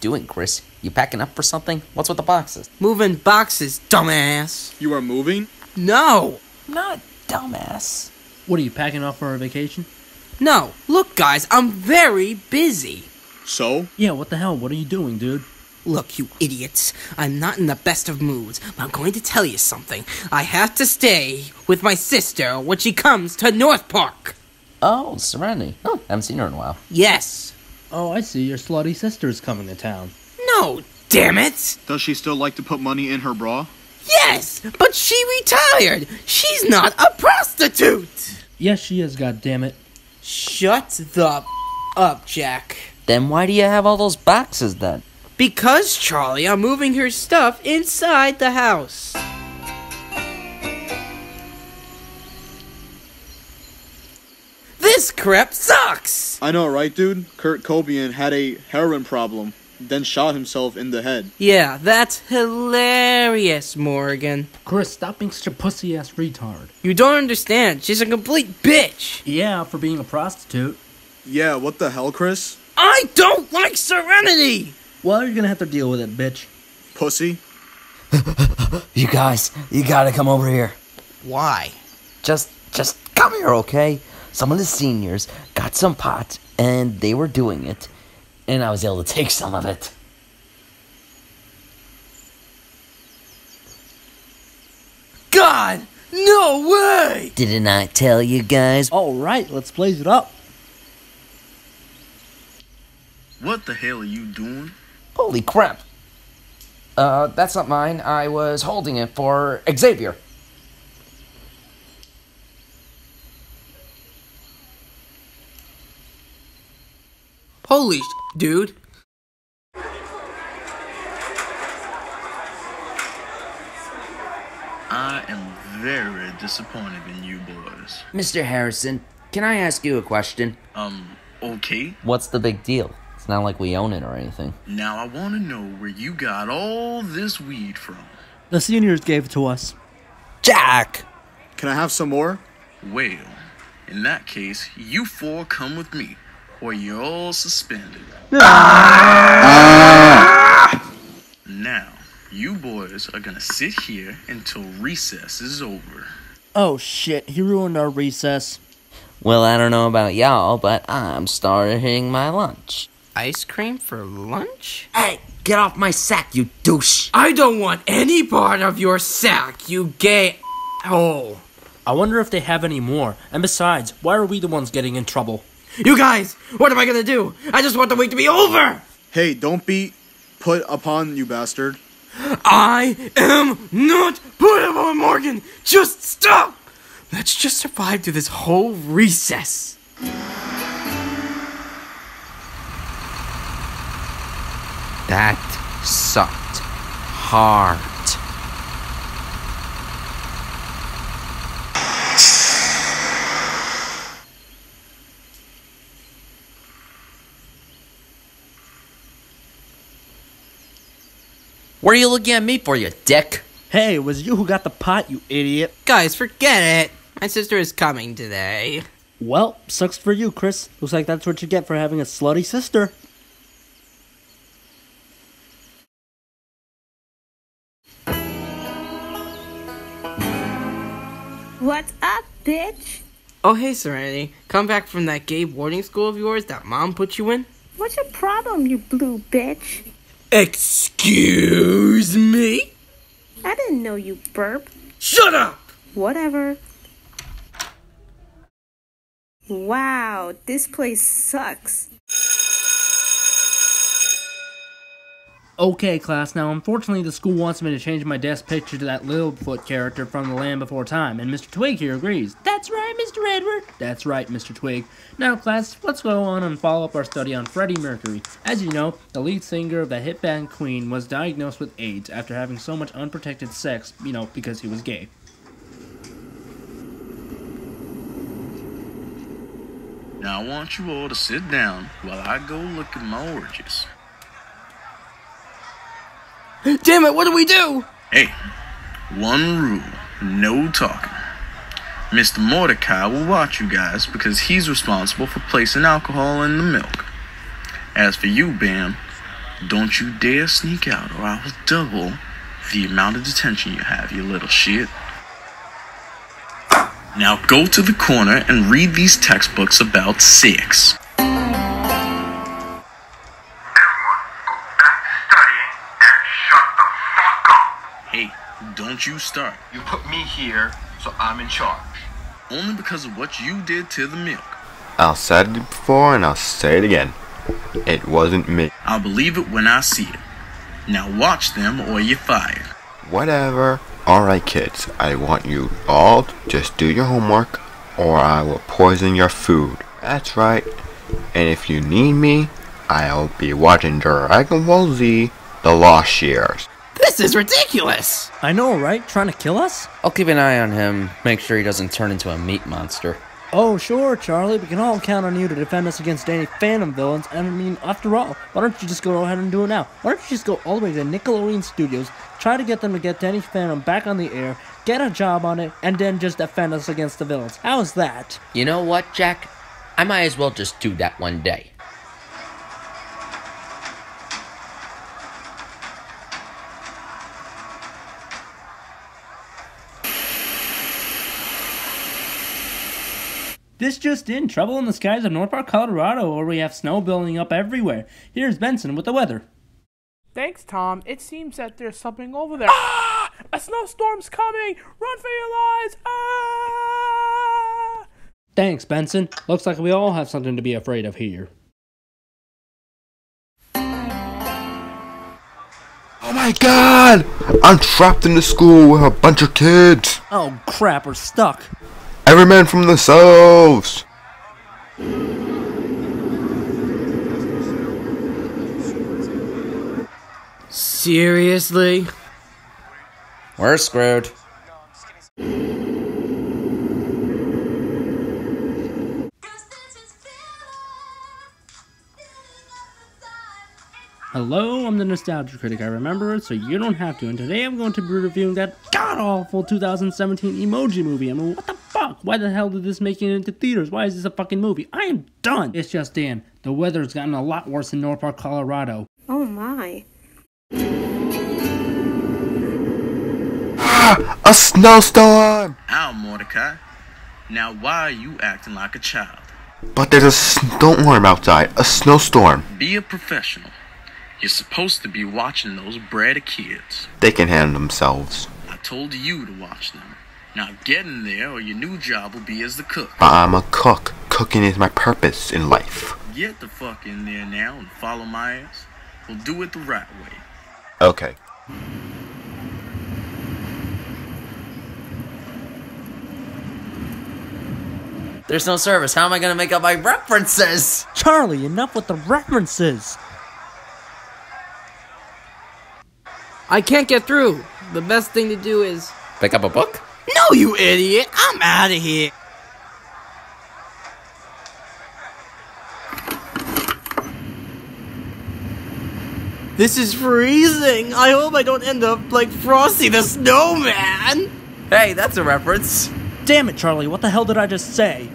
doing, Chris? You packing up for something? What's with the boxes? Moving boxes, dumbass. You are moving? No. Not dumbass. What are you packing off for a vacation? No. Look, guys, I'm very busy. So? Yeah, what the hell? What are you doing, dude? Look, you idiots. I'm not in the best of moods, but I'm going to tell you something. I have to stay with my sister when she comes to North Park. Oh, Serenity. Oh, haven't seen her in a while. Yes. Oh, I see. Your slutty sister's coming to town. No, damn it. Does she still like to put money in her bra? Yes, but she retired. She's not a prostitute. Yes, she is, goddammit. Shut the up, Jack. Then why do you have all those boxes then? Because, Charlie, I'm moving her stuff inside the house. This crap sucks! I know, right, dude? Kurt Cobain had a heroin problem, then shot himself in the head. Yeah, that's hilarious, Morgan. Chris, stop being such a pussy-ass retard. You don't understand. She's a complete bitch. Yeah, for being a prostitute. Yeah, what the hell, Chris? I don't like Serenity! Well, you're gonna have to deal with it, bitch. Pussy? You guys, you gotta come over here. Why? Just come here, okay? Some of the seniors got some pot, and they were doing it, and I was able to take some of it. God, no way! Didn't I tell you guys? Alright, let's blaze it up. What the hell are you doing? Holy crap. That's not mine. I was holding it for Xavier. Holy dude. I am very disappointed in you boys. Mr. Harrison, can I ask you a question? Okay. What's the big deal? It's not like we own it or anything. Now I want to know where you got all this weed from. The seniors gave it to us. Jack! Can I have some more? Well, in that case, you four come with me, or you're all suspended. Now, you boys are gonna sit here until recess is over. Oh shit, he ruined our recess. Well, I don't know about y'all, but I'm starting my lunch. Ice cream for lunch? Hey, get off my sack, you douche! I don't want any part of your sack, you gay hole. I wonder if they have any more. And besides, why are we the ones getting in trouble? You guys, what am I gonna do? I just want the week to be over! Hey, don't be put upon, you bastard. I am not put upon, Morgan! Just stop! Let's just survive through this whole recess. That sucked hard. What are you looking at me for, you dick? Hey, it was you who got the pot, you idiot. Guys, forget it. My sister is coming today. Well, sucks for you, Chris. Looks like that's what you get for having a slutty sister. What's up, bitch? Oh, hey, Serenity. Come back from that gay boarding school of yours that Mom put you in? What's your problem, you blue bitch? Excuse me? I didn't know you burp. Shut up! Whatever. Wow, this place sucks. Okay, class, now unfortunately the school wants me to change my desk picture to that Littlefoot character from The Land Before Time, and Mr. Twig here agrees. That's right, Mr. Edward. That's right, Mr. Twig. Now, class, let's go on and follow up our study on Freddie Mercury. As you know, the lead singer of the hit band Queen was diagnosed with AIDS after having so much unprotected sex, because he was gay. Now I want you all to sit down while I go look at my orgies. Damn it, what do we do? Hey, one rule, no talking. Mr. Mordecai will watch you guys because he's responsible for placing alcohol in the milk. As for you, Bam, Don't you dare sneak out, or I will double the amount of detention you have, you little shit. Now go to the corner and read these textbooks about sex. Hey, don't you start. You put me here, so I'm in charge. Only because of what you did to the milk. I'll said it before and I'll say it again. It wasn't me. I'll believe it when I see it. Now watch them or you're fired. Whatever. Alright kids, I want you all to just do your homework or I will poison your food. That's right. And if you need me, I'll be watching Dragon Ball Z The Lost Years. This is ridiculous! I know, right? Trying to kill us? I'll keep an eye on him, make sure he doesn't turn into a meat monster. Oh, sure, Charlie. We can all count on you to defend us against any Phantom villains. And I mean, after all, why don't you just go ahead and do it now? Why don't you just go all the way to Nickelodeon Studios, try to get them to get Danny Phantom back on the air, get a job on it, and then just defend us against the villains? How's that? You know what, Jack? I might as well just do that one day. This just in, trouble in the skies of North Park, Colorado, where we have snow building up everywhere. Here's Benson with the weather. Thanks, Tom. It seems that there's something over there. Ah! A snowstorm's coming! Run for your lives! Ah! Thanks, Benson. Looks like we all have something to be afraid of here. Oh my god! I'm trapped in the school with a bunch of kids! Oh crap, we're stuck. Every man from themselves! Seriously? We're screwed. Hello, I'm the Nostalgia Critic. I remember it, so you don't have to. And today I'm going to be reviewing that god-awful 2017 Emoji Movie. I mean, what the fuck? Why the hell did this make it into theaters? Why is this a fucking movie? I am done! It's just Dan. The weather's gotten a lot worse in North Park, Colorado. Oh my. Ah! A snowstorm! Ow, Mordecai. Now why are you acting like a child? But there's a snowstorm outside. A snowstorm. Be a professional. You're supposed to be watching those bratty kids. They can handle themselves. I told you to watch them. Now get in there or your new job will be as the cook. I'm a cook. Cooking is my purpose in life. Get the fuck in there now and follow my ass. We'll do it the right way. Okay. There's no service. How am I gonna make up my references? Charlie, enough with the references! I can't get through. The best thing to do is... Pick up a book? No, you idiot! I'm out of here! This is freezing! I hope I don't end up like Frosty the Snowman! Hey, that's a reference. Damn it, Charlie, what the hell did I just say?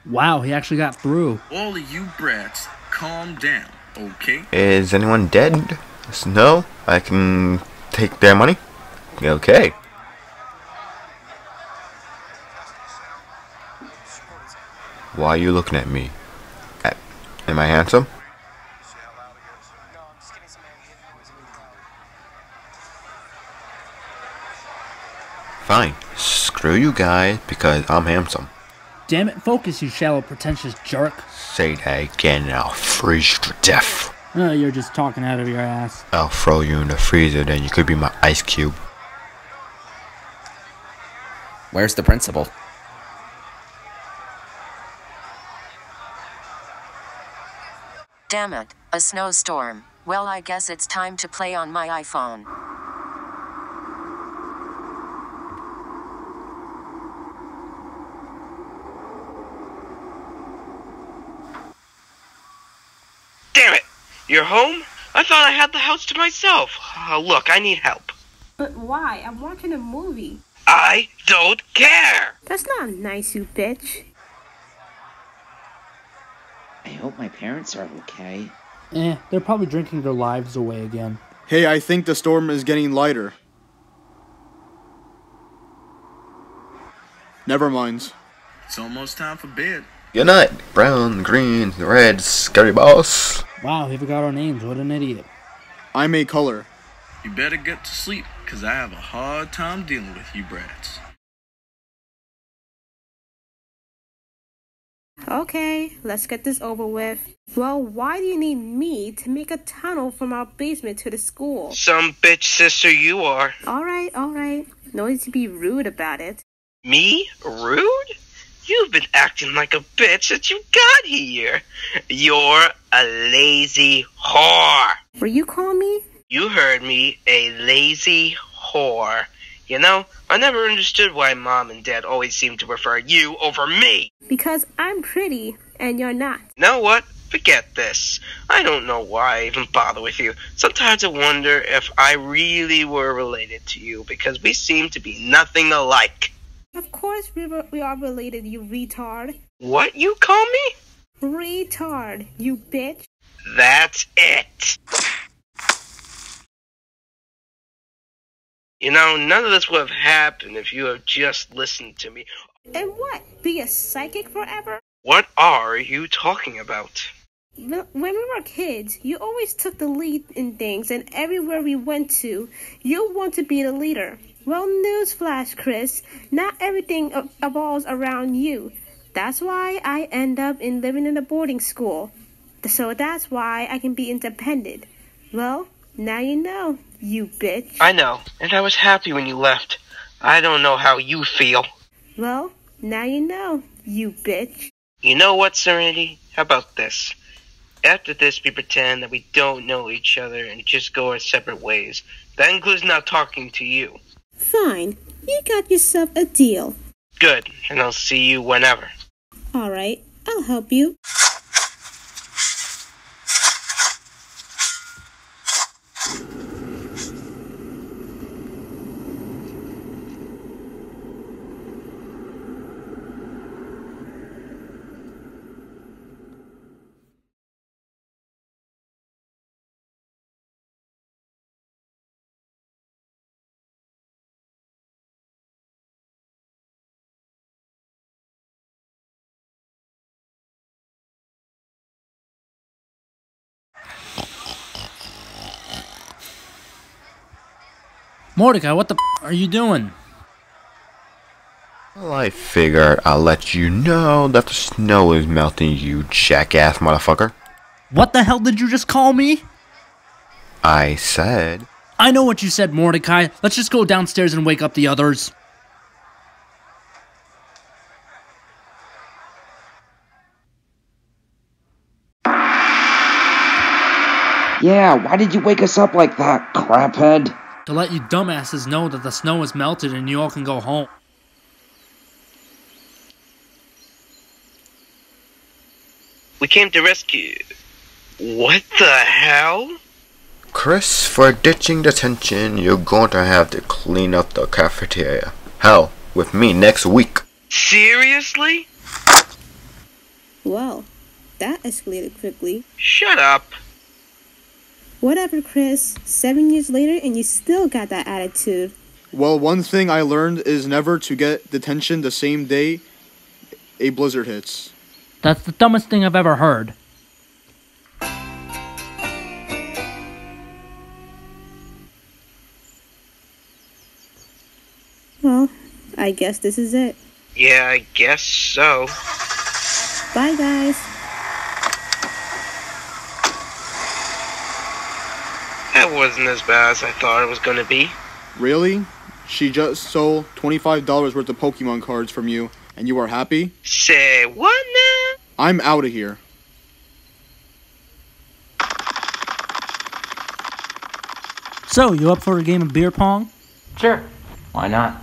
Wow, he actually got through. All of you brats, calm down, okay? Is anyone dead? No? I can take their money? Okay. Why are you looking at me? Am I handsome? Fine. Screw you guys because I'm handsome. Damn it, focus, you shallow, pretentious jerk. Say that again and I'll freeze you to death. Oh, you're just talking out of your ass. I'll throw you in the freezer, then you could be my ice cube. Where's the principal? Damn it, a snowstorm. Well, I guess it's time to play on my iPhone. Damn it! You're home? I thought I had the house to myself. Look, I need help. But why? I'm watching a movie. I don't care! That's not nice, you bitch. I hope my parents are okay. They're probably drinking their lives away again. Hey, I think the storm is getting lighter. Never mind. It's almost time for bed. Good night, brown, green, red, scary boss. Wow, he forgot our names. What an idiot. I'm a color. You better get to sleep, because I have a hard time dealing with you brats. Okay, let's get this over with. Well, why do you need me to make a tunnel from our basement to the school? Some bitch sister you are. Alright. No need to be rude about it. Me? Rude? You've been acting like a bitch since you got here. You're a lazy whore. Were you calling me? You heard me, a lazy whore. You know, I never understood why Mom and Dad always seem to prefer you over me. Because I'm pretty, and you're not. You know what? Forget this. I don't know why I even bother with you. Sometimes I wonder if I really were related to you, because we seem to be nothing alike. Of course we are related, you retard. What you call me? Retard, you bitch. That's it. You know, none of this would have happened if you had just listened to me. And what? Be a psychic forever? What are you talking about? When we were kids, you always took the lead in things, and everywhere we went to, you want to be the leader. Well, newsflash, Chris, not everything evolves around you. That's why I end up living in a boarding school. So that's why I can be independent. Well, now you know, you bitch. I know, and I was happy when you left. I don't know how you feel. Well, now you know, you bitch. You know what, Serenity? How about this? After this, we pretend that we don't know each other and just go our separate ways. That includes not talking to you. Fine. You got yourself a deal. Good, and I'll see you whenever. Alright, I'll help you. Mordecai, what the are you doing? Well, I figured I'll let you know that the snow is melting, you jackass motherfucker. What the hell did you just call me? I said... I know what you said, Mordecai. Let's just go downstairs and wake up the others. Yeah, why did you wake us up like that, craphead? To let you dumbasses know that the snow is melted and you all can go home. We came to rescue. What the hell? Chris, for ditching detention, you're going to have to clean up the cafeteria. Hell, with me next week. Seriously? Well, that escalated quickly. Shut up. Whatever, Chris. 7 years later and you still got that attitude. Well, one thing I learned is never to get detention the same day a blizzard hits. That's the dumbest thing I've ever heard. Well, I guess this is it. Yeah, I guess so. Bye, guys. That wasn't as bad as I thought it was gonna be. Really? She just stole $25 worth of Pokemon cards from you, and you are happy? Say what now? I'm out of here. So, you up for a game of beer pong? Sure. Why not?